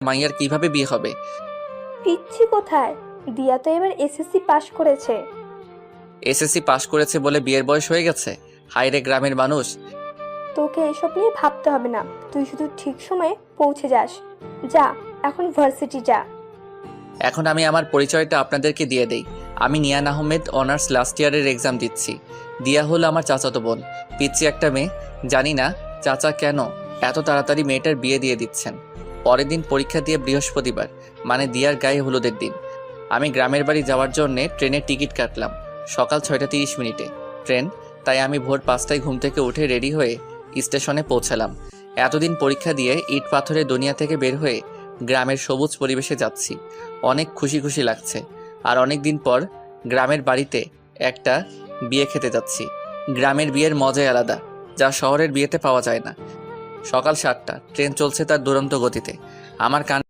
মাইয়ার কিভাবে বিয়ে হবে? পিচ্ছি কোথায়, দিয়া তো এবার এসএসসি পাশ করেছে। এসএসসি পাশ করেছে বলে বিয়ের বয়স হয়ে গেছে? হায়রে গ্রামের মানুষ। তোকে এসব নিয়ে ভাবতে হবে না, তুই শুধু ঠিক সময়ে পৌঁছে যাস। যা, এখন ভার্সিটি যা। এখন আমি আমার পরিচয়টা আপনাদেরকে দিয়ে দেই। আমি নিয়ান আহমেদ, অনার্স লাস্ট ইয়ারের এক্সাম দিচ্ছি। দিয়া হলো আমার চাচাতো বোন, পিচ্ছি একটা মেয়ে। জানি না চাচা কেন এত তাড়াতাড়ি মেয়েটার বিয়ে দিয়ে দিচ্ছেন। পরের দিন পরীক্ষা দিয়ে বৃহস্পতিবার, মানে দিয়ার গায়ে হলুদের দিন, আমি গ্রামের বাড়ি যাওয়ার জন্যে ট্রেনের টিকিট কাটলাম সকাল 6:30 ট্রেন। তাই আমি ভোর 5টায় ঘুম থেকে উঠে রেডি হয়ে স্টেশনে পৌঁছালাম। এতদিন পরীক্ষা দিয়ে ইট পাথরের দুনিয়া থেকে বের হয়ে গ্রামের সবুজ পরিবেশে যাচ্ছি। অনেক খুশি খুশি লাগছে। আর অনেক দিন পর গ্রামের বাড়িতে একটা বিয়ে খেতে যাচ্ছি। গ্রামের বিয়ের মজাই আলাদা, যা শহরের বিয়েতে পাওয়া যায় না। সকাল 7টা, ট্রেন চলছে তার দুরন্ত গতিতে। আমার কান